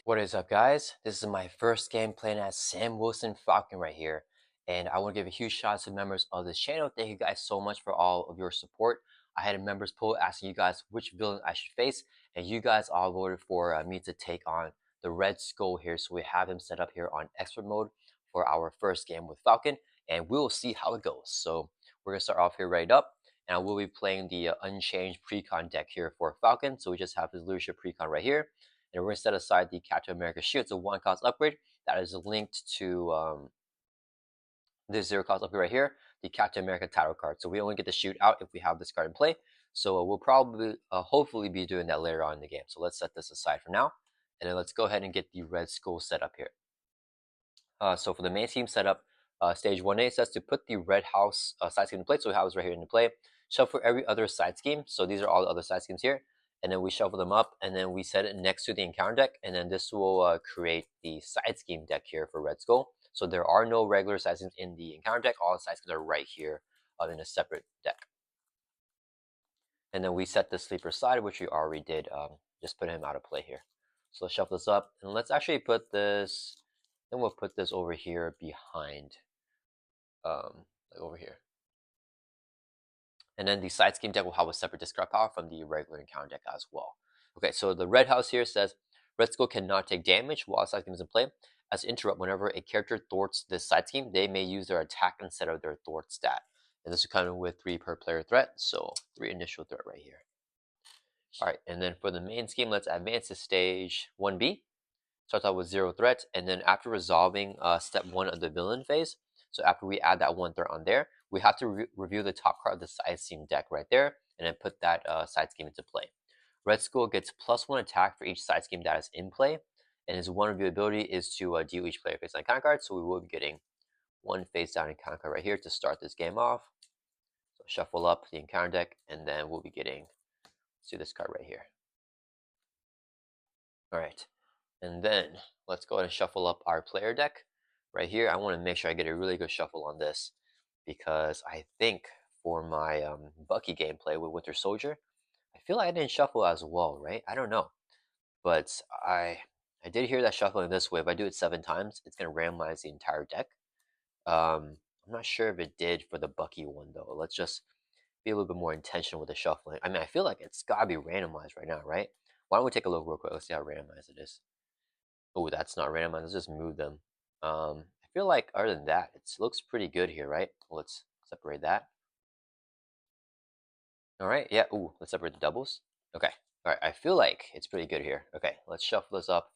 What is up, guys? This is my first game playing as Sam Wilson Falcon right here, and I want to give a huge shout out to members of this channel. Thank you guys so much for all of your support. I had a members poll asking you guys which villain I should face, and you guys all voted for me to take on the Red Skull here. So we have him set up here on expert mode for our first game with Falcon, and we'll see how it goes. So we're gonna start off here right up, and I will be playing the unchanged precon deck here for Falcon. So we just have his leadership precon right here. And we're going to set aside the Captain America shield. It's a 1-cost upgrade that is linked to this 0-cost upgrade right here, the Captain America title card. So we only get the shield out if we have this card in play. So we'll probably, hopefully be doing that later on in the game. So let's set this aside for now. And then let's go ahead and get the Red Skull set up here. So for the main team setup, stage 1A says to put the red house side scheme in play. So we have this right here in play. Shuffle every other side scheme. So these are all the other side schemes here. And then we shuffle them up, and then we set it next to the encounter deck, and then this will create the side scheme deck here for Red Skull. So there are no regular side schemes in the encounter deck. All the side schemes are right here in a separate deck. And then we set the sleeper side, which we already did. Just put him out of play here. So let's shuffle this up, and let's actually put this. Then we'll put this over here behind, like over here. And then the side scheme deck will have a separate discard power from the regular encounter deck as well. Okay, so the red house here says Red Skull cannot take damage while a side scheme is in play. As interrupt, whenever a character thwarts this side scheme, they may use their attack instead of their thwart stat. And this is coming with 3 per player threat, so 3 initial threat right here. Alright, and then for the main scheme, let's advance to stage 1B. Starts out with 0 threat, and then after resolving step 1 of the villain phase, so after we add that 1 threat on there, we have to review the top card of the side scheme deck right there, and then put that side scheme into play. Red Skull gets +1 attack for each side scheme that is in play, and his 1 review ability is to deal each player face down encounter card, so we will be getting 1 face down encounter card right here to start this game off. So shuffle up the encounter deck, and then we'll be getting, let's do this card right here. Alright. And then let's go ahead and shuffle up our player deck. Right here, I want to make sure I get a really good shuffle on this, because I think for my Bucky gameplay with Winter Soldier, I feel like I didn't shuffle as well, right? I don't know. But I did hear that shuffling this way, if I do it 7 times, it's going to randomize the entire deck. I'm not sure if it did for the Bucky one, though. Let's just be a little bit more intentional with the shuffling. I mean, I feel like it's got to be randomized right now, right? Why don't we take a look real quick? Let's see how randomized it is. Oh, that's not randomized. Let's just move them. I feel like other than that, it looks pretty good here, right? Let's separate that. All right, yeah. Ooh, let's separate the doubles. Okay. All right, I feel like it's pretty good here. Okay, let's shuffle this up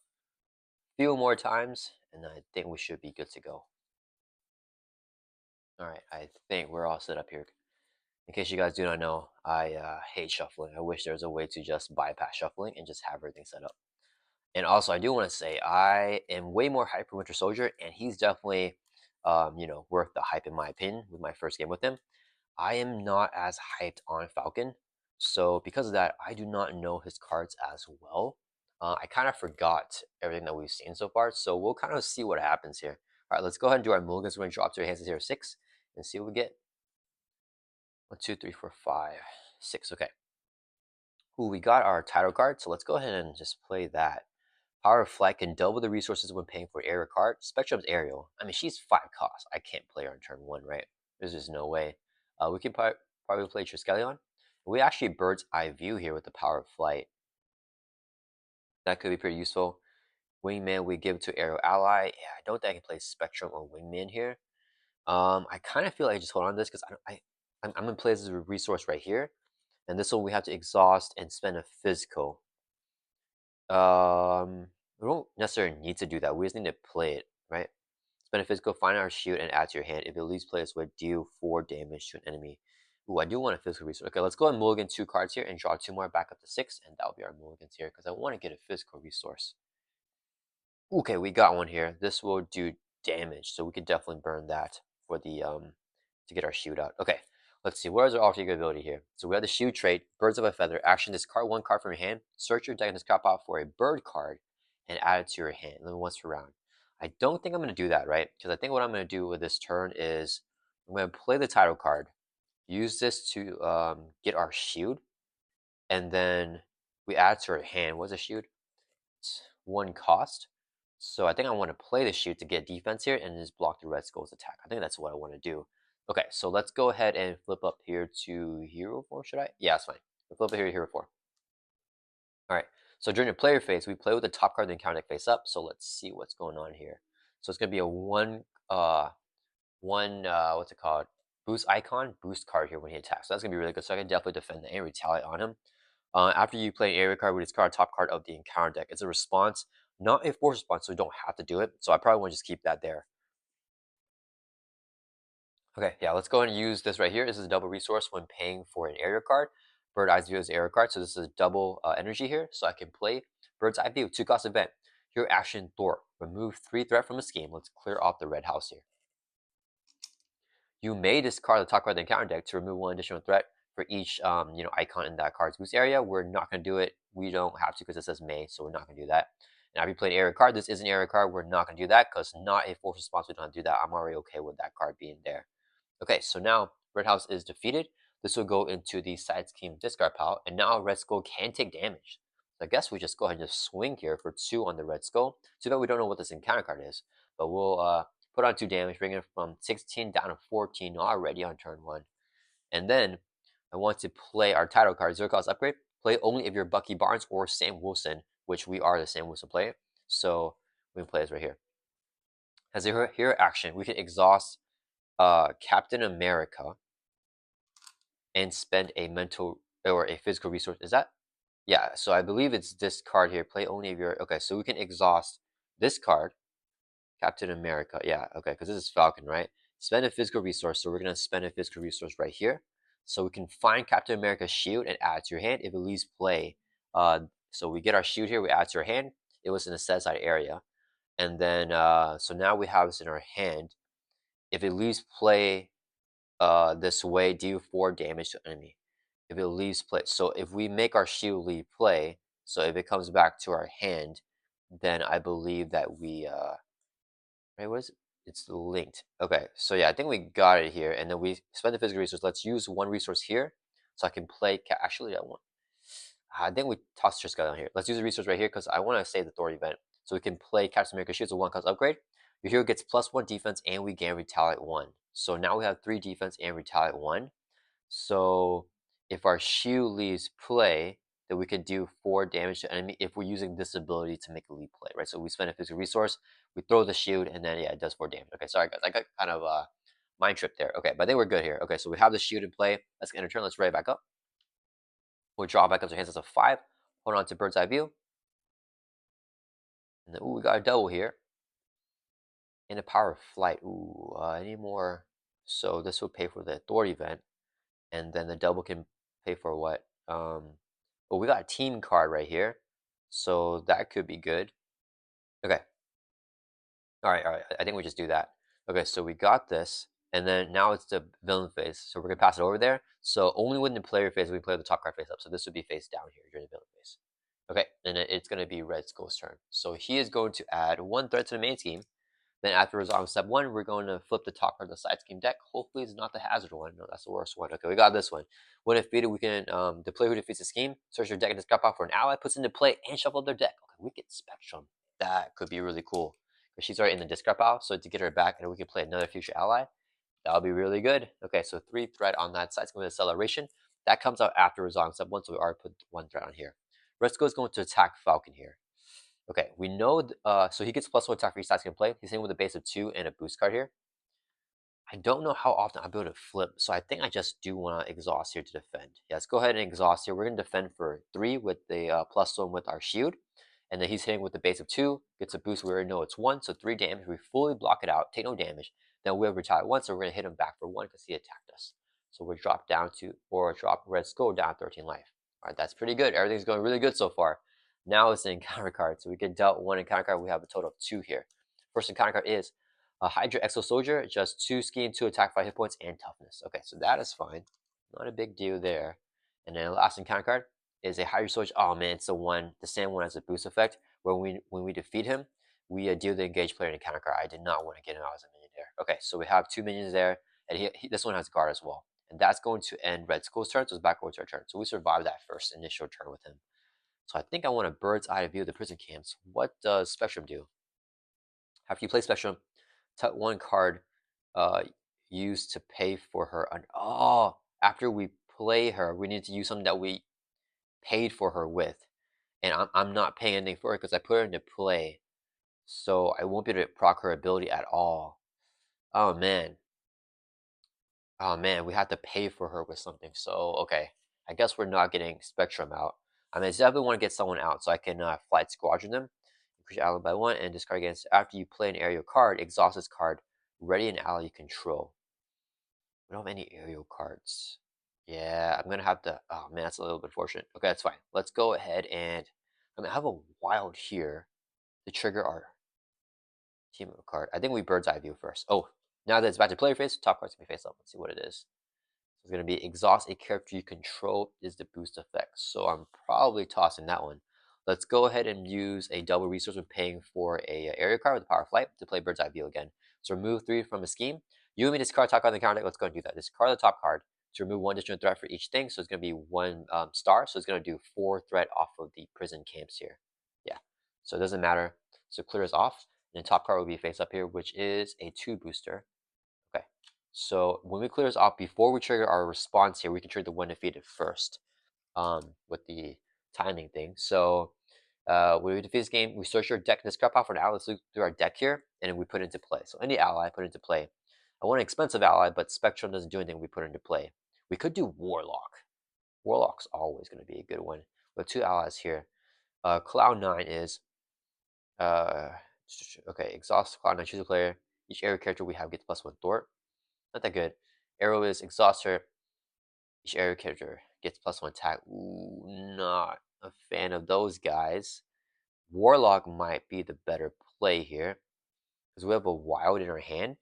a few more times, and I think we should be good to go. All right, I think we're all set up here. In case you guys do not know, I hate shuffling. I wish there was a way to just bypass shuffling and just have everything set up. And also, I do want to say I am way more hyped for Winter Soldier, and he's definitely, worth the hype in my opinion. With my first game with him, I am not as hyped on Falcon, so because of that, I do not know his cards as well. I kind of forgot everything that we've seen so far, so we'll kind of see what happens here. All right, let's go ahead and do our mulligans. We're going to drop to our hands at 0-6 and see what we get. 1, 2, 3, 4, 5, 6. Okay. Ooh, we got our title card, so let's go ahead and just play that. Power of Flight can double the resources when paying for aerial card. Spectrum's aerial. I mean, she's 5 cost. I can't play her on turn 1, right? There's just no way. We can probably play Triskelion. We actually bird's eye view here with the Power of Flight. That could be pretty useful. Wingman we give to aerial ally. Yeah, I don't think I can play Spectrum or Wingman here. I kind of feel like I just hold on to this because I'm gonna play this as a resource right here, and this one we have to exhaust and spend a physical. We don't necessarily need to do that. We just need to play it, right? Spend a physical, find our shield, and add to your hand. If it leaves players would deal 4 damage to an enemy. Ooh, I do want a physical resource. Okay, let's go and mulligan 2 cards here and draw 2 more back up to 6, and that'll be our mulligans here because I want to get a physical resource. Okay, we got one here. This will do damage, so we can definitely burn that for the to get our shield out. Okay, let's see. What is our alter ability here? So we have the shield trait, Birds of a Feather. Action: discard 1 card from your hand, search your deck and discard out for a bird card, and add it to your hand. And then once per round. I don't think I'm going to do that, right? Because I think what I'm going to do with this turn is I'm going to play the title card, use this to get our shield, and then we add to our hand. What's a shield? 1 cost. So I think I want to play the shoot to get defense here and just block the Red Skull's attack. I think that's what I want to do. Okay, so let's go ahead and flip up here to hero form, should I? Yeah, that's fine. We'll flip it here to hero form. All right, so during the player phase, we play with the top card of the encounter deck face up. So let's see what's going on here. So it's gonna be a what's it called? Boost icon, boost card here when he attacks. So that's gonna be really good. So I can definitely defend and retaliate on him. After you play an area card, we discard a top card of the encounter deck. It's a response, not a force response, so we don't have to do it. So I probably want to just keep that there. Okay, yeah, let's go ahead and use this right here. This is a double resource when paying for an area card. Bird Eye's View is an area card, so this is double energy here. So I can play Bird's Eye View, 2-cost event. Hero action Thor. Remove 3 threat from a scheme. Let's clear off the red house here. You may discard the top card of the encounter deck to remove 1 additional threat for each icon in that card's boost area. We're not going to do it. We don't have to because it says may, so we're not going to do that. Now, if you play an area card, this is an area card. We're not going to do that because not a force response. We don't have to do that. I'm already okay with that card being there. Okay, so now Red House is defeated. This will go into the side scheme discard pile, and now Red Skull can take damage. So I guess we just go ahead and just swing here for 2 on the Red Skull. Too bad we don't know what this encounter card is, but we'll put on 2 damage, bring it from 16 down to 14 already on turn 1. And then I want to play our title card, 0-cost upgrade. Play only if you're Bucky Barnes or Sam Wilson, which we are the Sam Wilson player. So we can play this right here. As a hero action, we can exhaust Captain America and spend a mental or a physical resource. Is that? Yeah, so I believe it's this card here. Play only if you're okay. So we can exhaust this card, Captain America. Yeah, okay, because this is Falcon, right? Spend a physical resource. So we're gonna spend a physical resource right here. So we can find Captain America's shield and add it to your hand. If it leaves play, so we get our shield here. We add it to our hand. It was in a set aside area, and then so now we have this in our hand. If it leaves play this way, deal 4 damage to enemy. If it leaves play, so if we make our shield leave play, so if it comes back to our hand, then I believe that we right, what is it? It's linked. Okay, so yeah, I think we got it here, and then we spend the physical resource. Let's use 1 resource here, so I can play. Actually, I think we tossed Triska down here. Let's use a resource right here because I want to save the Thor event, so we can play Captain America Shields a 1-cost upgrade. Your hero gets +1 defense, and we gain retaliate 1. So now we have 3 defense and retaliate 1. So if our shield leaves play, then we can do 4 damage to enemy if we're using this ability to make a leave play, right? So we spend a physical resource, we throw the shield, and then yeah, it does 4 damage. Okay, sorry guys, I got kind of mind trip there. Okay, but I think we're good here. Okay, so we have the shield in play. Let's end our turn. Let's ready back up. We'll draw back up to hands as a 5. Hold on to Bird's Eye View. And then, ooh, we got a double here. And a Power of Flight. Ooh, any more? So this will pay for the Thor event. And then the double can pay for what? But we got a team card right here. So that could be good. Okay. All right. I think we just do that. Okay, so we got this. And then now it's the villain phase. So we're going to pass it over there. So only when the player phase, we play the top card face up. So this would be face down here during the villain phase. Okay, and it's going to be Red Skull's turn. So he is going to add 1 threat to the main scheme. Then after resolving step 1, we're going to flip the top card of the side scheme deck. Hopefully it's not the hazard one. No, that's the worst one. Okay, we got this one. When defeated, we can the player who defeats the scheme, search your deck and discard out for an ally, puts into play, and shuffle up their deck. Okay, Wicked Spectrum. That could be really cool. Because she's already in the discard pile, so to get her back and we can play another future ally, that'll be really good. Okay, so 3 threat on that side scheme with acceleration. That comes out after resolving step 1, so we already put 1 threat on here. Red Skull is going to attack Falcon here. Okay, we know, so he gets +1 attack for each side he can play. He's hitting with a base of 2 and a boost card here. I don't know how often I'll be able to flip, so I think I just do want to exhaust here to defend. Yeah, let's go ahead and exhaust here. We're going to defend for 3 with the +1 with our shield. And then he's hitting with the base of 2, gets a boost. We already know it's 1, so 3 damage. We fully block it out, take no damage. Then we'll retire 1, so we're going to hit him back for 1 because he attacked us. So we're dropped down to, or drop Red Skull down 13 life. All right, that's pretty good. Everything's going really good so far. Now it's an encounter card. So we get dealt 1 encounter card. We have a total of 2 here. First encounter card is a Hydra Exo Soldier, just 2 scheme, 2 attack, 5 hit points, and toughness. Okay, so that is fine. Not a big deal there. And then the last encounter card is a Hydra Soldier. Oh man, it's the same one as a boost effect. When we defeat him, we deal the engaged player an encounter card. I did not want to get him out as a minion there. Okay, so we have 2 minions there, and this one has guard as well. And that's going to end Red Skull's turn, so it's back over to our turn. So we survived that first initial turn with him. So I think I want a bird's eye view of the prison camps. What does Spectrum do? After you play Spectrum, tap one card uh, used to pay for her. Oh, after we play her, we need to use something that we paid for her with. And I'm not paying anything for it because I put her into play. So I won't be able to proc her ability at all. Oh man. Oh man, we have to pay for her with something. So okay, I guess we're not getting Spectrum out. I mean, I definitely want to get someone out so I can flight squadron them. Increase your ally by one and discard against. After you play an aerial card, exhaust this card. Ready an ally you control. We don't have any aerial cards. Yeah, I'm gonna have to. Oh man, that's a little bit fortunate. Okay, that's fine. Let's go ahead and I'm gonna have a wild here to trigger our team of card. I think we bird's eye view first. Oh, now that it's back to player face, top card's gonna be face up. Let's see what it is. It's going to be exhaust a character you control is the boost effect. So I'm probably tossing that one. Let's go ahead and use a double resource when paying for a area card with power flight to play bird's eye view again. So remove 3 from a scheme. You and me discard top card on the counter deck. Let's go and do that. Discard the top card to remove 1 additional threat for each thing. So it's going to be 1 star. So it's going to do 4 threat off of the prison camps here. Yeah. So it doesn't matter. So clear is off. And then top card will be face up here, which is a 2 booster. Okay, so when we clear this off, before we trigger our response here, we can trigger the one defeated first with the timing thing. So when we defeat this game, we search your deck, discard power for an ally. Let's look through our deck here, and then we put it into play. So any ally, put it into play. I want an expensive ally, but Spectrum doesn't do anything. We put it into play. We could do Warlock. Warlock's always going to be a good one. We have 2 allies here. Cloud9 is uh, okay. Exhaust Cloud9. Choose a player. Each area character we have gets +1 Thort. Not that good. Arrow is exhauster. Each area character gets +1 attack. Ooh, not a fan of those guys. Warlock might be the better play here because we have a wild in our hand.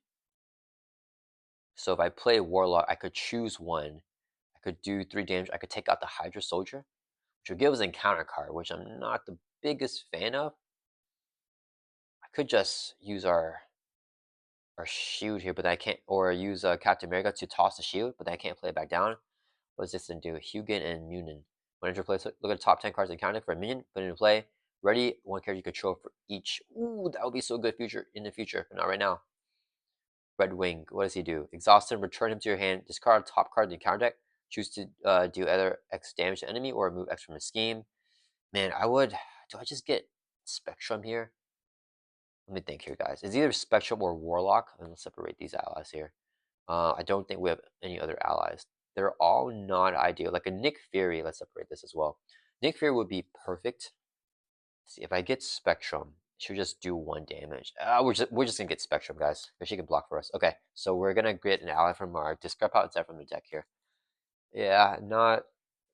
So if I play Warlock, I could choose one. I could do 3 damage. I could take out the Hydra Soldier, which would give us an encounter card, which I'm not the biggest fan of. I could just use our shield here, but I can't, or use Captain America to toss the shield, but I can't play it back down. What does this then do? Hugin and Munin. When enter play, look at the top 10 cards in counter for a minion, put it into play. Ready, 1 character you control for each. Ooh, that would be so good future in the future, but not right now. Red Wing, what does he do? Exhaust him, return him to your hand, discard top card in the counter deck. Choose to do either X damage to enemy or remove X from a scheme. Man, I would. Do I just get Spectrum here? Let me think here, guys. It's either Spectrum or Warlock. And let's separate these allies here. I don't think we have any other allies. They're all not ideal. Like a Nick Fury, let's separate this as well. Nick Fury would be perfect. Let's see, if I get Spectrum, she'll just do 1 damage. We're just gonna get Spectrum, guys, because she can block for us. Okay, so we're gonna get an ally from our discard out instead from the deck here. Yeah, not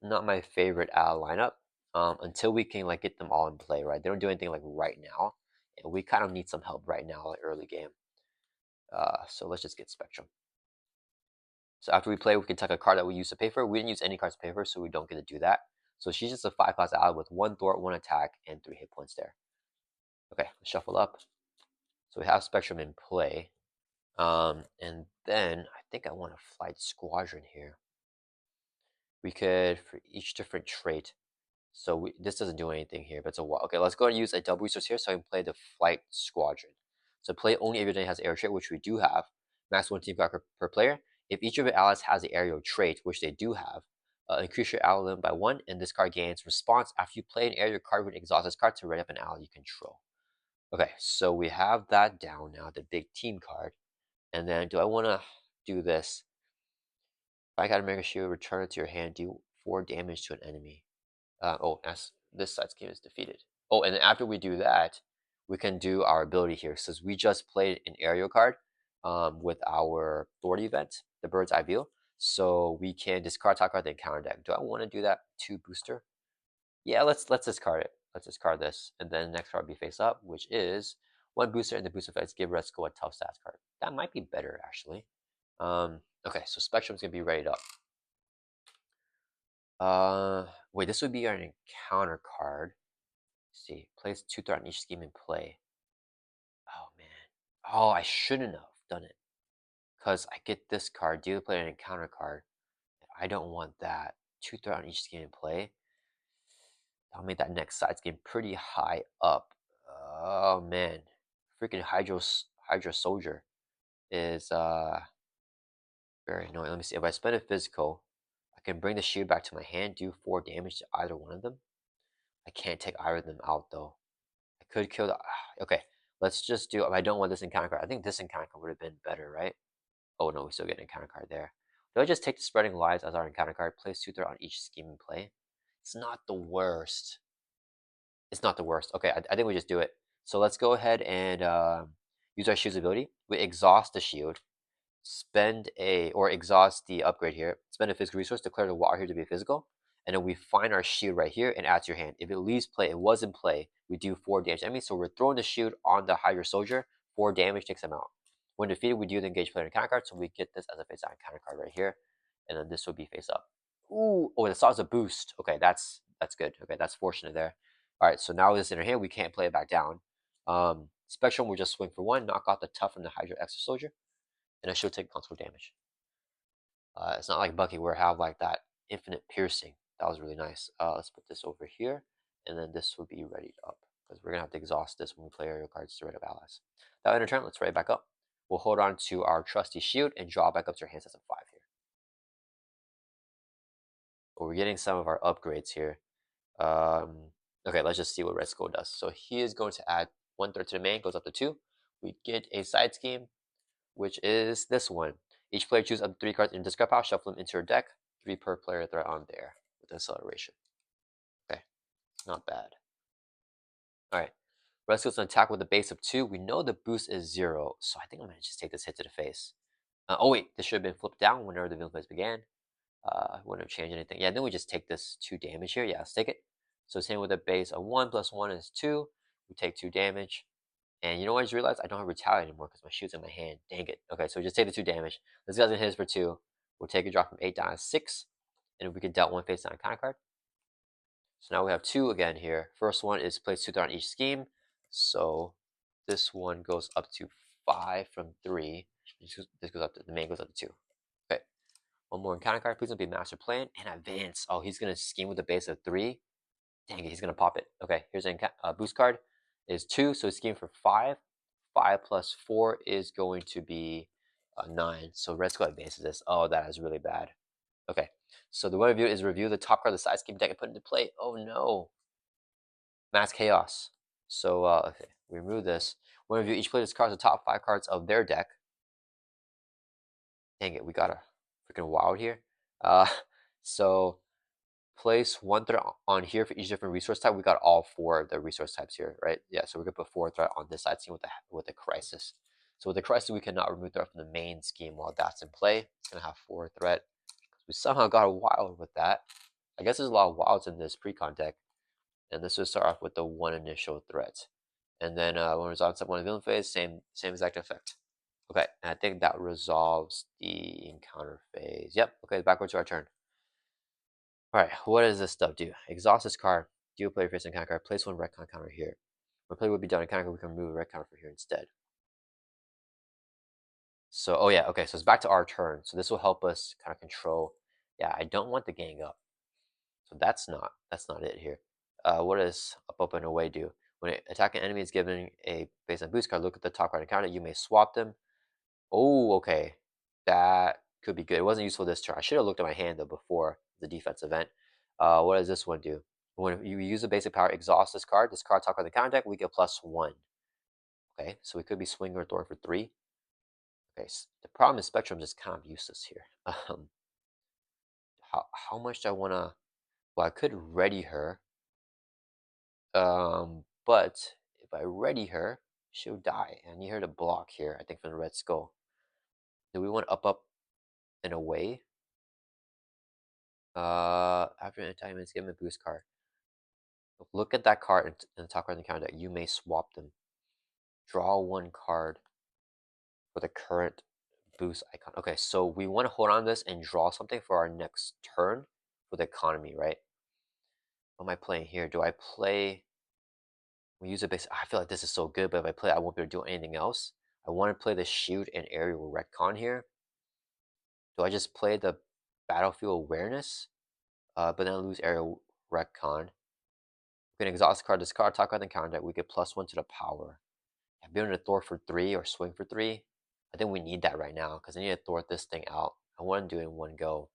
my favorite ally lineup. Until we can like get them all in play, right? They don't do anything like right now, and we kind of need some help right now, like early game. So let's just get Spectrum. So after we play, we can take a card that we used to pay for. We didn't use any cards to pay for, so we don't get to do that. So she's just a 5-class ally with 1 Thort, 1 attack, and 3 hit points there. Okay, let's shuffle up. So we have Spectrum in play. And then I think I want to flight Squadron here. We could, for each different trait. So this doesn't do anything here, but it's a while. Okay, let's go and use a double resource here so I can play the Flight Squadron. So play only if your day has air trait, which we do have. Max 1 team card per player. If each of your allies has the aerial trait, which they do have, increase your ally limit by 1, and this card gains response after you play an aerial card with an exhaust this card to ready up an ally you control. Okay, so we have that down now, the big team card. And then do I want to do this? If I got a Mega Shield, return it to your hand, do 4 damage to an enemy. As this side's game is defeated. Oh, and then after we do that, we can do our ability here. Since we just played an aerial card with our Thord event, the Bird's Eye View, so we can discard top card then counter deck. Do I want to do that 2 booster? Yeah, let's discard it. Let's discard this, and then the next card will be face up, which is 1 booster, and the booster effects give Red Skull a tough stats card. That might be better actually. Okay, so Spectrum's gonna be ready up. Wait, this would be an encounter card. Let's see, place 2 threat on each scheme in play. Oh man. Oh, I shouldn't have done it. Because I get this card, dealer play an encounter card. I don't want that. 2 threat on each scheme in play. I'll make that next side scheme pretty high up. Oh man, freaking Hydro Soldier is very annoying. Let me see. If I spend a physical, I can bring the shield back to my hand, do 4 damage to either one of them. I can't take either of them out though. I could kill the. Okay, let's just do. I don't want this encounter card. I think this encounter card would have been better, right? Oh no, we still get an encounter card there. Do I just take the Spreading Lies as our encounter card? Place 2 threat on each scheme and play. It's not the worst. It's not the worst. Okay, I think we just do it. So let's go ahead and use our shield's ability. We exhaust the shield, spend a or exhaust the upgrade here. Spend a physical resource, declare the water here to be physical, and then we find our shield right here and add to your hand. If it leaves play, it was in play. We do 4 damage to enemy. So we're throwing the shield on the Hydra Soldier. 4 damage takes them out. When defeated, we do the engage player encounter card. So we get this as a face down encounter card right here, and then this would be face up. Ooh, oh, the saw is a boost. Okay, that's good. Okay, that's fortunate there. All right, so now with this in our hand, we can't play it back down. Spectrum will just swing for 1, knock out the tough from the Hydra Extra Soldier, and it should take console damage. It's not like Bucky where I have like that infinite piercing. That was really nice. Let's put this over here, and then this will be ready up because we're gonna have to exhaust this when we play aerial cards to rid of allies. That end of turn, let's ready back up. We'll hold on to our trusty shield and draw back up to our hands as a 5 here. But we're getting some of our upgrades here. Okay, let's just see what Red Skull does. So he is going to add 1/3 to the main, goes up to 2. We get a side scheme, which is this one. Each player chooses up to 3 cards in discard pile, shuffle them into your deck. 3 per player threat on there with acceleration. Okay, not bad. Alright, Red Skull's going to attack with a base of 2. We know the boost is 0, so I think I'm going to just take this hit to the face. Oh wait, this should have been flipped down whenever the villain phase began. Wouldn't have changed anything. Yeah, then we just take this 2 damage here. Yeah, let's take it. So same with a base of 1 plus 1 is 2. We take 2 damage. And you know what I just realized? I don't have retaliate anymore because my shield's in my hand. Dang it. Okay, so we just take the 2 damage. This guy's gonna hit us for 2. We'll take a drop from 8 down to 6. And if we could dealt 1 face down counter card. So now we have 2 again here. First one is place 2 on each scheme. So this one goes up to 5 from 3. This goes up to the main goes up to 2. Okay. One more encounter card. Please don't be master plan and advance. Oh, he's gonna scheme with a base of 3. Dang it, he's gonna pop it. Okay, here's a boost card. Is 2, so he's scheming for 5. 5 plus 4 is going to be 9. So Red Skull advances this. Oh, that is really bad. Okay, so the way to review is review the top card of the side scheme deck and put it into play. Oh no, Mass Chaos. So okay, we remove this. We review each player's cards, the top 5 cards of their deck. Dang it, we got a freaking wild here. So place 1 threat on here for each different resource type. We got all 4 of the resource types here, right? Yeah, so we're gonna put 4 threat on this side scheme with the crisis. So with the crisis, we cannot remove threat from the main scheme while that's in play. It's gonna have 4 threat. We somehow got a wild with that. I guess there's a lot of wilds in this pre-con deck. And this will start off with the 1 initial threat. And then when it resolves at 1 villain phase, same exact effect. Okay, and I think that resolves the encounter phase. Yep, okay, backwards to our turn. Alright, what does this stuff do? Exhaust this card. Deal player face encounter card. Place 1 red counter here. When play would be done encounter card, we can remove a red counter from here instead. So, oh yeah, okay, so it's back to our turn. So this will help us kind of control. Yeah, I don't want the gang up. So that's not it here. What does up and away do? When an attacking enemy is given a base on boost card, look at the top card encounter. You may swap them. Oh, okay. That could be good. It wasn't useful this turn. I should have looked at my hand though before the defense event. What does this one do? When you use a basic power, exhaust this card. This card top card the counter deck, we get +1. Okay, so we could be swinging or throwing for 3. Okay, so the problem is Spectrum is kind of useless here. How much do I want to? Well, I could ready her. But if I ready her, she'll die. I need her to block here, I think, from the Red Skull. Do we want up and away? After an attack, give him a boost card. Look at that card in the top card in the counter deck. You may swap them. Draw 1 card for the current boost icon. Okay, so we want to hold on to this and draw something for our next turn for the economy, right? What am I playing here? Do I play? We use a base. I feel like this is so good, but if I play, I won't be able to do anything else. I want to play the shield and aerial retcon here. Do I just play the battlefield awareness, but then lose aerial retcon? We can exhaust card, discard, top card, then counter deck. We get +1 to the power. Yeah, being able to Thor for 3 or swing for 3. I think we need that right now because I need to Thor this thing out. I want to do it in one go.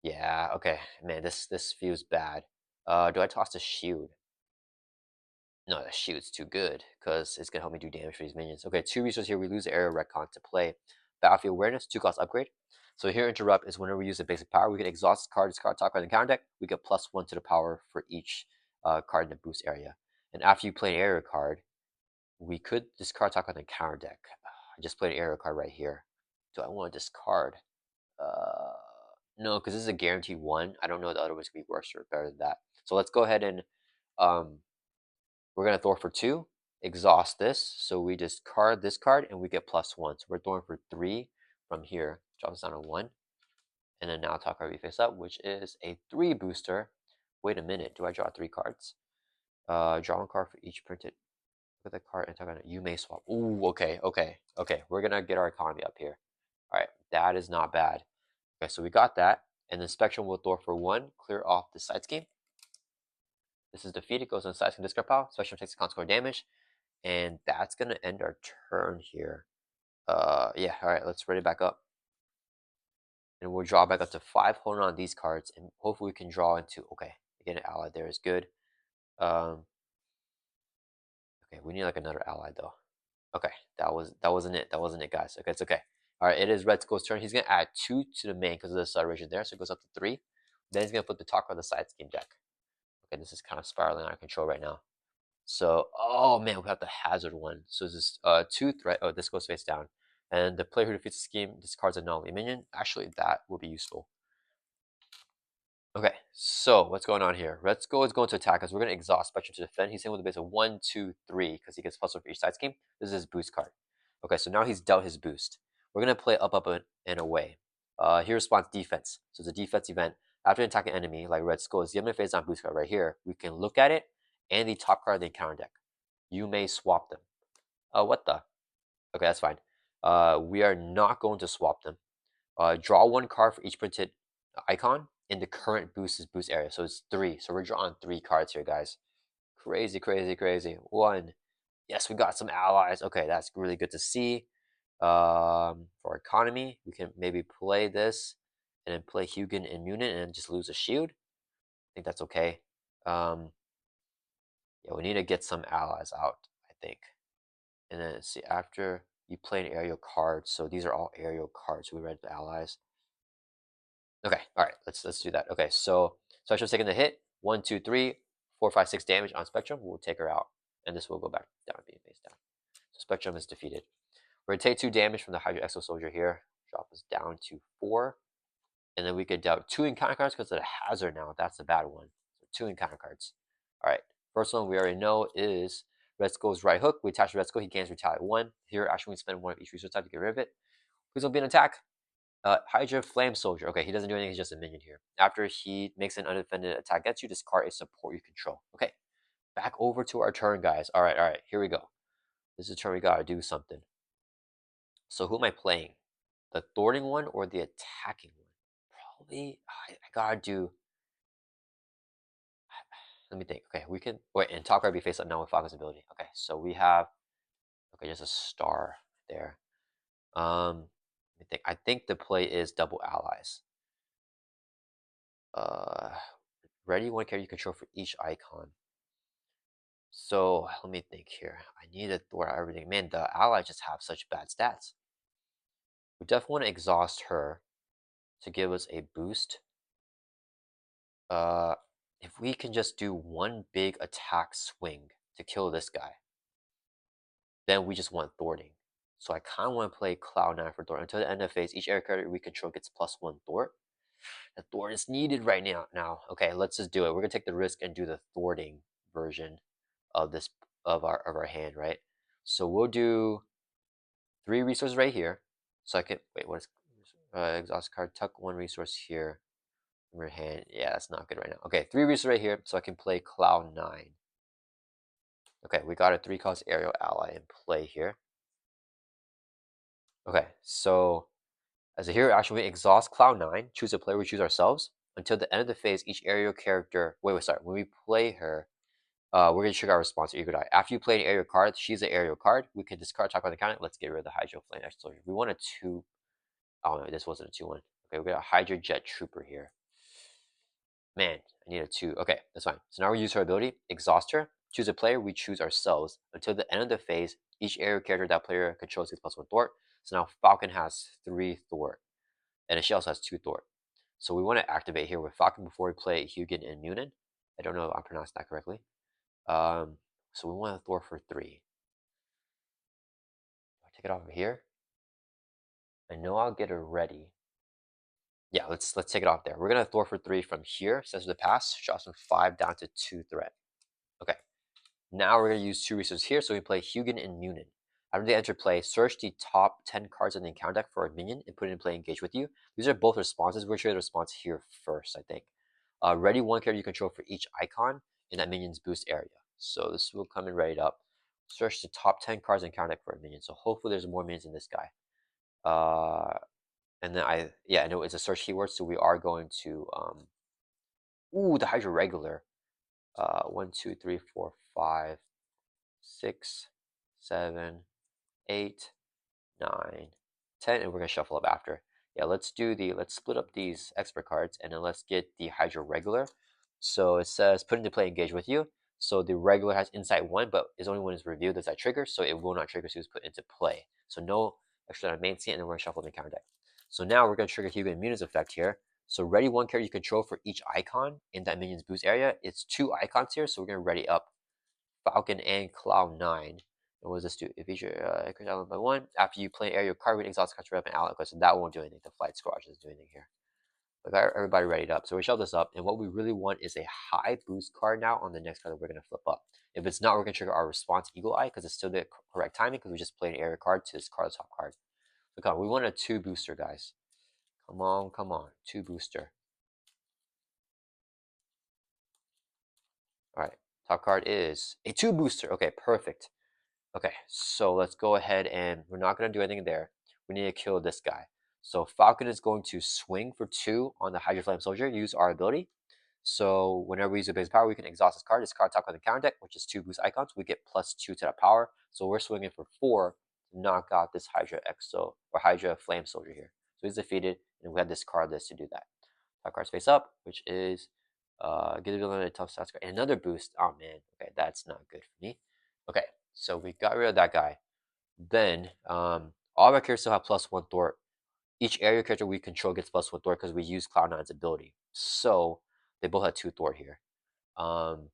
Yeah, okay. Man, this feels bad. Do I toss the shield? No, the shield's too good because it's gonna help me do damage for these minions. Okay, 2 resources here. We lose the area retcon to play Battlefield Awareness, 2 cost upgrade. So here, interrupt is whenever we use a basic power, we can exhaust card, discard top card, and counter deck. We get +1 to the power for each card in the boost area. And after you play an area card, we could discard top card and counter deck. I just played an area card right here. Do I want to discard? Uh, no, because this is a guaranteed 1. I don't know the other one's gonna be worse or better than that. So let's go ahead and um, we're gonna Thor for 2, exhaust this. So we discard this card and we get +1. So we're throwing for 3 from here. Drop this down to 1. And then now top card we face up, which is a 3 booster. Wait a minute, do I draw 3 cards? Draw 1 card for each printed. Look at the card and talk about it. You may swap. Ooh, okay. We're gonna get our economy up here. Alright, that is not bad. Okay, so we got that. And then Spectrum will Thor for 1, clear off the side scheme. This is defeated, goes on side scheme discard pile. Spectrum takes the consequent damage. And that's gonna end our turn here. Yeah, alright, let's ready back up. And we'll draw back up to 5, holding on these cards, and hopefully we can draw into okay, again an ally there is good. Okay, we need like another ally though. Okay, that wasn't it. That wasn't it, guys. Okay, it's okay. Alright, it is Red Skull's turn. He's gonna add 2 to the main because of the acceleration there, so it goes up to 3. Then he's gonna put the top on the side scheme deck. Okay, this is kind of spiraling out of control right now. So, oh man, we have the hazard one. So this is 2 threat. Oh, this goes face down. And the player who defeats the scheme discards a anomaly minion. Actually, that will be useful. Okay, so what's going on here? Red Skull is going to attack us. We're going to exhaust Spectrum to defend. He's in with a base of 1, 2, 3 because he gets +1 for each side scheme. This is his boost card. Okay, so now he's dealt his boost. We're going to play up, and away. He responds defense. So it's a defense event. After attacking an enemy, like Red Skull, is the enemy phase down boost card right here. We can look at it and the top card of the encounter deck. You may swap them. What the? Okay, that's fine. We are not going to swap them. Draw 1 card for each printed icon in the current boost area. So it's 3. So we're drawing 3 cards here, guys. Crazy. 1. Yes, we got some allies. Okay, that's really good to see. For economy, we can maybe play this and then play Hugin and Munin and just lose a shield. I think that's okay. Yeah, we need to get some allies out, I think. And then see after you play an aerial card. So these are all aerial cards. We read the allies. Okay, all right, let's do that. Okay, so Spectrum's taking the hit. 1, 2, 3, 4, 5, 6 damage on Spectrum. We'll take her out, and this will go back down, being face down. So Spectrum is defeated. We're gonna take 2 damage from the Hydra Exo Soldier here. Drop us down to 4, and then we could dealt 2 encounter cards because of the hazard now. That's a bad one. So 2 encounter cards. All right, first one we already know is Red Skull's right hook. We attach Red Skull. He gains retaliate 1. Here, actually, we spend 1 of each resource type to get rid of it. Please don't be an attack. Hydra Flame Soldier. Okay, he doesn't do anything, he's just a minion here. After he makes an undefended attack against you, discard a support you control. Okay, back over to our turn, guys. Alright, here we go. This is a turn we gotta do something. So who am I playing? The thwarting one or the attacking one? Probably, I gotta do... Let me think. Okay, we can... Wait, and top card be face up now with Falcon's ability. Okay, so we have... Okay, just a star there. I think the play is double allies. Ready 1 character you control for each icon. So let me think here. I need to thwart everything. Man, the allies just have such bad stats. We definitely want to exhaust her to give us a boost. If we can just do 1 big attack swing to kill this guy, then we just want thwarting. So I kind of want to play Cloud9 for thwart. Until the end of phase, each air character we control gets +1 thwart. The thwart is needed right now. Okay, let's just do it. We're gonna take the risk and do the thwarting version of this of our hand, right? So we'll do 3 resources right here. So I can wait. What is exhaust card? Tuck 1 resource here from your hand. Yeah, that's not good right now. Okay, 3 resources right here, so I can play Cloud9. Okay, we got a 3 cost aerial ally in play here. Okay, so as a hero action, we exhaust Cloud9, choose a player we choose ourselves. Until the end of the phase, each aerial character. Sorry. When we play her, we're gonna trigger our response to Eagle Eye. After you play an aerial card, she's an aerial card. We can discard top card on the counter. Let's get rid of the Hydro Flame Explosion. We want a 2. Oh no, this wasn't a 2/1. Okay, we got a Hydro Jet Trooper here. Man, I need a 2. Okay, that's fine. So now we use her ability, Exhaust her. Choose a player, we choose ourselves. Until the end of the phase, each aerial character that player controls gets +1 Thwart. So now Falcon has 3 Thwart. And then she also has 2 Thwart. So we want to activate here with Falcon before we play Hugin and Munin. I don't know if I'm pronouncing that correctly. So we want to Thor for 3. I'll take it off of here. I know I'll get it ready. Yeah, let's take it off there. We're gonna Thor for 3 from here. Says the pass, drops from 5 down to 2 threat. Okay. Now we're gonna use 2 resources here, so we play Hugin and Munin. After they enter play, search the top 10 cards in the encounter deck for a minion and put it in play engage with you. These are both responses. We're sure the response here first, I think. Ready 1 character you control for each icon in that minion's boost area. So this will come in ready up. Search the top 10 cards in encounter deck for a minion. So hopefully there's more minions in this guy. And then I know it's a search keyword, so we are going to the Hydra regular. 1, 2, 3, 4, 5, 6, 7, 8, 9, 10, and we're gonna shuffle up after. Yeah, let's split up these expert cards, and then let's get the Hydra regular. So it says put into play engage with you. So the regular has insight 1, but is only when it's revealed does that trigger, so it will not trigger so it's put into play. So no extra on our main scene, and then we're gonna shuffle the counter deck. So now we're gonna trigger Hugo Immunity's effect here. So ready 1 character you control for each icon in that minion's boost area. It's 2 icons here, so we're gonna ready up Falcon and Cloud9. And what does this do? If each increase element by 1, after you play an area card with exhaust country up and ally. So that won't do anything. The Flight Squash doesn't do anything here. We got everybody readied up. So we shove this up, and what we really want is a high boost card now on the next card that we're gonna flip up. If it's not, we're gonna trigger our response Eagle Eye because it's still the correct timing because we just played an area card to discard the top card. So come on, we want a 2 booster, guys. Come on, come on. 2 booster. All right. Top card is a 2 booster. Okay, perfect. Okay, so let's go ahead and we're not going to do anything there. We need to kill this guy. So Falcon is going to swing for 2 on the Hydro Flame Soldier, use our ability. So whenever we use a base power, we can exhaust this card. This card top on the counter deck, which is 2 boost icons. We get +2 to that power. So we're swinging for 4 to knock out this Hydra Exo or Hydra Flame Soldier here. So he's defeated, and we have this card list to do that. Top card's face up, which is get the villain a tough stats card. And another boost. Oh man, okay, that's not good for me. Okay, so we got rid of that guy. Then all of our characters still have +1 Thwart. Each area character we control gets +1 Thwart because we use Cloud9's ability. So they both have 2 Thwart here. Oh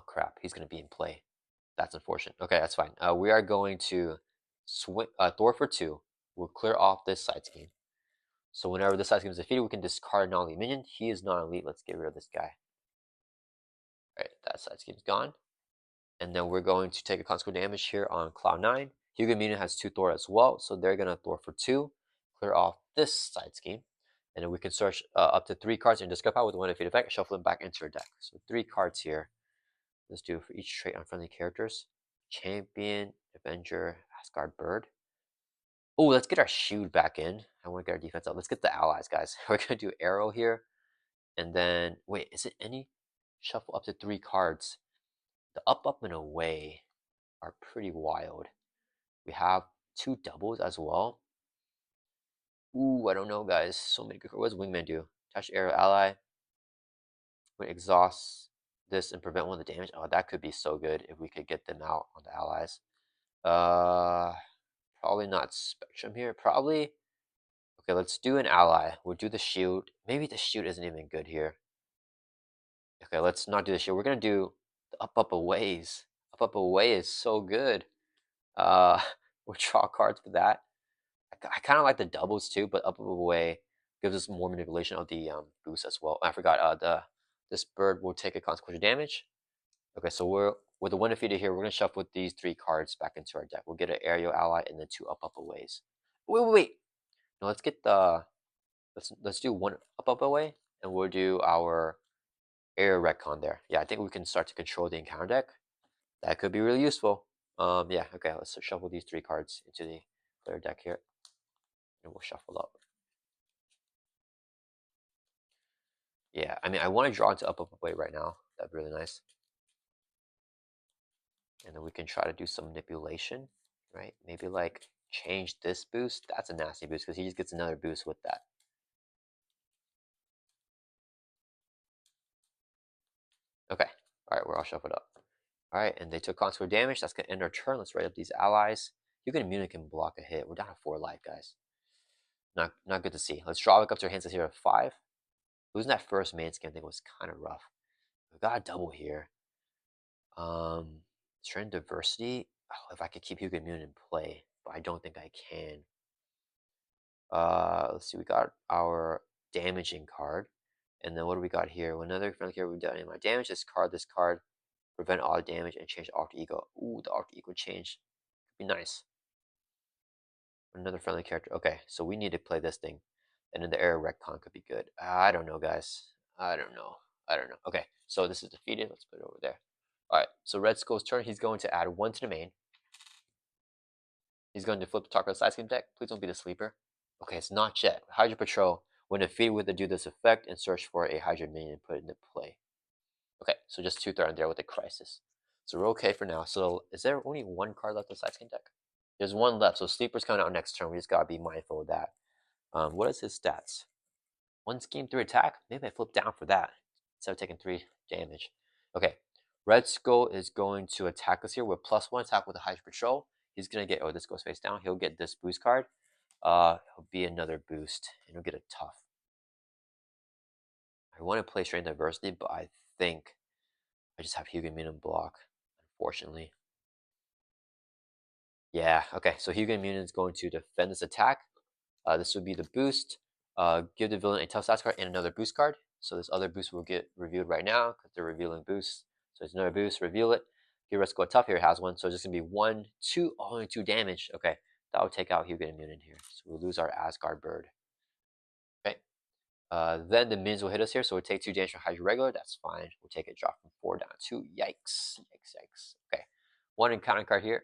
crap, he's gonna be in play. That's unfortunate. Okay, that's fine. We are going to swing Thwart for 2. We'll clear off this side scheme. So whenever this side scheme is defeated, we can discard a non-elite minion. He is non-elite. Let's get rid of this guy. Alright, that side scheme's gone. And then we're going to take a consequent damage here on Cloud9. Hugo Minion has 2 Thor as well, so they're going to Thor for 2. Clear off this side scheme. And then we can search up to 3 cards in discard pile with 1 defeat effect, shuffle them back into your deck. So 3 cards here. Let's do for each trait on friendly characters. Champion, Avenger, Asgard Bird. Oh, let's get our shield back in. I want to get our defense up. Let's get the allies, guys. We're going to do Arrow here. And then, wait, is it any? Shuffle up to 3 cards. The up, and away are pretty wild. We have 2 doubles as well. Ooh, I don't know, guys. So many good cards. What does Wingman do? Touch arrow ally. We exhaust this and prevent 1 of the damage. Oh, that could be so good if we could get them out on the allies. Probably not Spectrum here. Probably. Okay, let's do an ally. We'll do the shield. Maybe the shield isn't even good here. Okay, let's not do the shield. We're gonna do the up, aways. Up, away is so good. Uh, we'll draw cards for that. I kind of like the doubles too, but up, away gives us more manipulation of the boost as well. I forgot this bird will take a consequential damage. Okay, so we're with the 1 defeated here. We're gonna shuffle these 3 cards back into our deck. We'll get an aerial ally and then 2 up, aways. Wait. No, let's get the let's do 1 up, away, and we'll do our air retcon there. Yeah, I think we can start to control the encounter deck. That could be really useful. Yeah, okay, let's shuffle these 3 cards into the player deck here. And we'll shuffle up. Yeah, I mean, I want to draw into up, away right now. That'd be really nice. And then we can try to do some manipulation, right? Maybe like change this boost. That's a nasty boost because he just gets another boost with that. Okay. All right, we're all shuffled up. All right, and they took consequential damage. That's gonna end our turn. Let's write up these allies. You can immunity can block a hit. We're down to 4 life, guys. Not good to see. Let's draw back up to our hands here at 5. Losing that first main scan thing was kind of rough. We got a double here. Trend diversity. Oh, if I could keep Hugo Immune in play, but I don't think I can. Let's see. We got our damaging card, and then what do we got here? Another friendly card. We've done my damage. This card, prevent all damage and change the alter ego. Ooh, the alter ego change. Be nice. Another friendly character. Okay, so we need to play this thing, and then the air retcon could be good. I don't know, guys. I don't know. I don't know. Okay, so this is defeated. Let's put it over there. All right, so Red Skull's turn. He's going to add 1 to the main. He's going to flip the top of the side scheme deck. Please don't be the sleeper. Okay, it's not yet. Hydra Patrol. When defeated with the do this effect and search for a Hydra minion and put it into play. Okay, so just 2 threat there with the Crisis. So we're okay for now. So is there only 1 card left in the side scheme deck? There's 1 left. So Sleeper's coming out next turn. We just gotta be mindful of that. What is his stats? 1 scheme, 3 attack. Maybe I flip down for that instead of taking 3 damage. Okay, Red Skull is going to attack us here with +1 attack with a Hydra Patrol. He's gonna get, oh, this goes face down. He'll get this boost card. He'll be another boost, and he'll get a tough. I want to play Strength Diversity, but I think I just have Hugo Immune block, unfortunately. Yeah, okay, so Hugo Immune is going to defend this attack. This would be the boost. Give the villain a tough stats card and another boost card. So this other boost will get revealed right now because they're revealing boosts. So it's another boost, reveal it. Give Red Skull a tough here, has 1. So it's just going to be 1, 2, only 2 damage. Okay, that will take out Hugo Immune in here. So we'll lose our Asgard bird. Okay. Then the minions will hit us here, so we'll take 2 damage from Hydra regular. That's fine. We'll take it, drop from 4 down to 2. Yikes. Yikes, yikes. Okay. 1 encounter card here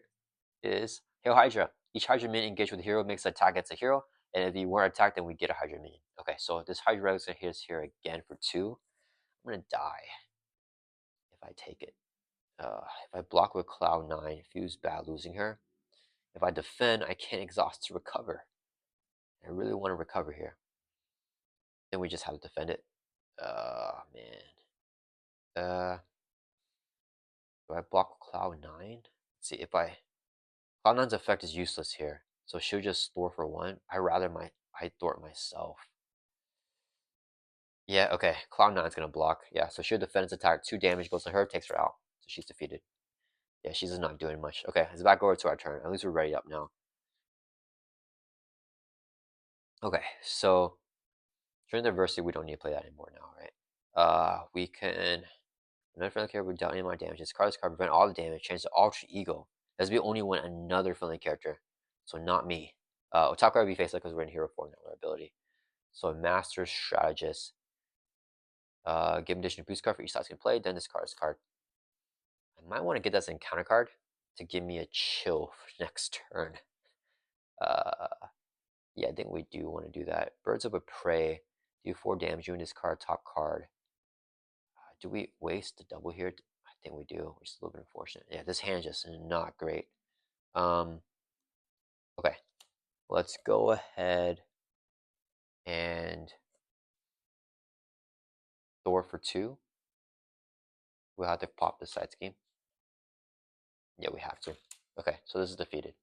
is Hail Hydra. Each Hydra minion engaged with a hero makes an attack against a hero, and if you weren't attacked, then we get a Hydra minion. Okay, so this Hydra regular is going to hit us here again for 2. I'm going to die if I take it. If I block with Cloud9, it feels bad losing her. If I defend, I can't exhaust to recover. I really want to recover here. Then we just have to defend it. Man. Do I block Cloud9? Let's see, if Cloud9's effect is useless here. So she'll just store for 1. I thwart myself. Yeah, okay. Cloud9's gonna block. Yeah, so she'll defend its attack. 2 damage goes to her, takes her out. So she's defeated. Yeah, she's just not doing much. Okay, let's back over to our turn. At least we're ready up now. Okay, so during the adversity, we don't need to play that anymore now, right? We can another friendly character without any more damage. This card prevent all the damage, change to alter ego. That's be only when another friendly character. So not me. Top card will be face up because we're in hero form, not our ability. So Master Strategist. Give additional boost card for each side can play, then discard this card. I might want to get that as an encounter card to give me a chill for next turn. Yeah, I think we do want to do that. Birds of a Prey. Do 4 damage, you discard top card. Do we waste the double here? I think we do, which is a little bit unfortunate. Yeah, this hand just not great. Okay, let's go ahead and Thor for 2. We'll have to pop the side scheme. Yeah, we have to. Okay, so this is defeated.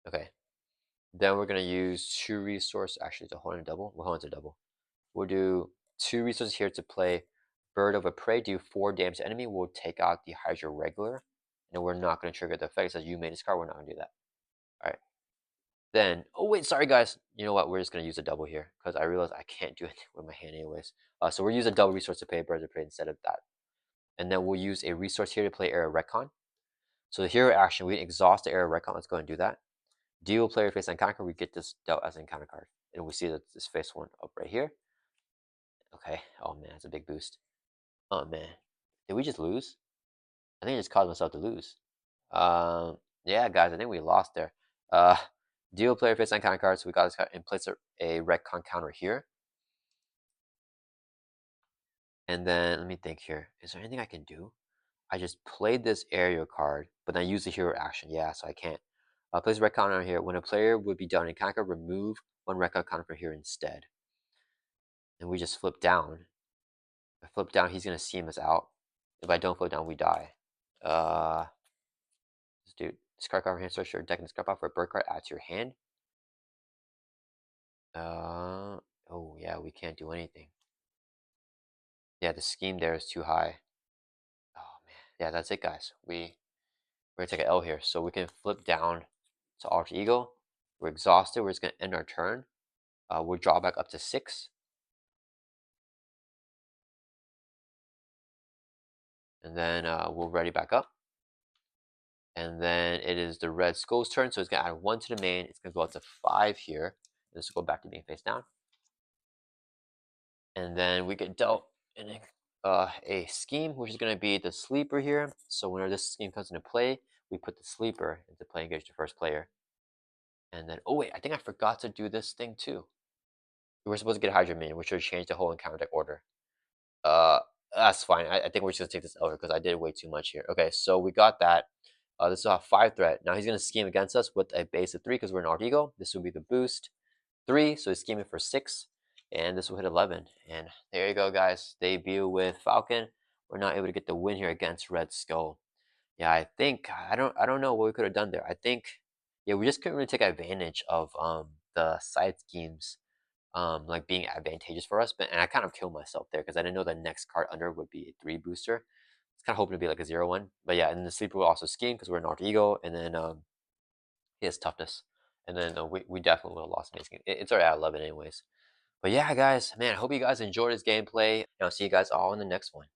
Okay, then we're gonna use 2 resources actually to hold on a double. We'll hold on to double. We'll do 2 resources here to play Bird of a Prey. Do 4 damage to enemy. We'll take out the Hydra regular, and we're not gonna trigger the effect. It says you made this card. We're not gonna do that. All right. Then, oh wait, sorry guys. You know what? We're just gonna use a double here because I realize I can't do anything with my hand anyways. So we're using a double resource to play Bird of a Prey instead of that. And then we'll use a resource here to play Era Retcon. So the hero action, we exhaust the Era Retcon. Let's go and do that. Deal player face encounter card. We get this dealt as an encounter card, and we see that this face 1 up right here. Okay. Oh man, that's a big boost. Oh man, did we just lose? I think I just caused myself to lose. Yeah, guys, I think we lost there. Deal player face encounter card. So we got this card and place a retcon counter here. And then let me think here. Is there anything I can do? I just played this aerial card, but then use the hero action. Yeah, so I can't. Place red counter on here. When a player would be done in Kanka, remove one red counter from here instead. And we just flip down. If I flip down, he's gonna seam us out. If I don't flip down, we die. Let's do discard card from hand, search your deck and discard pile for a bird card. Add to your hand. Oh yeah, we can't do anything. Yeah, the scheme there is too high. Oh man, yeah, that's it, guys. We're gonna take an L here, so we can flip down to Alter Ego. We're exhausted. We're just gonna end our turn. We'll draw back up to 6, and then we'll ready back up. And then it is the red skull's turn, so it's gonna add 1 to the main. It's gonna go up to 5 here. This will go back to being face down. And then we get dealt a scheme, which is going to be the sleeper here. So whenever this scheme comes into play, we put the sleeper into play, engage the first player. And then, oh wait, I think I forgot to do this thing too. We were supposed to get Hydra Minion, which would change the whole encounter deck order. Uh, that's fine. I think we're just gonna take this over because I did way too much here. Okay, so we got that. This is a 5 threat. Now he's gonna scheme against us with a base of 3 because we're an Art Ego. This will be the boost. 3, so he's scheming for 6, and this will hit 11. And there you go, guys. Debut with Falcon. We're not able to get the win here against Red Skull. Yeah, I don't know what we could have done there. I think yeah, we just couldn't really take advantage of the side schemes like being advantageous for us. But and I kind of killed myself there because I didn't know the next card under would be a 3 booster. It's kind of hoping to be like a 0-1. But yeah, and the sleeper will also scheme because we're an Alter Ego, and then he has toughness. And then we definitely would have lost amazing. It's already at 11 anyways. But yeah, guys, man, I hope you guys enjoyed this gameplay. And I'll see you guys all in the next one.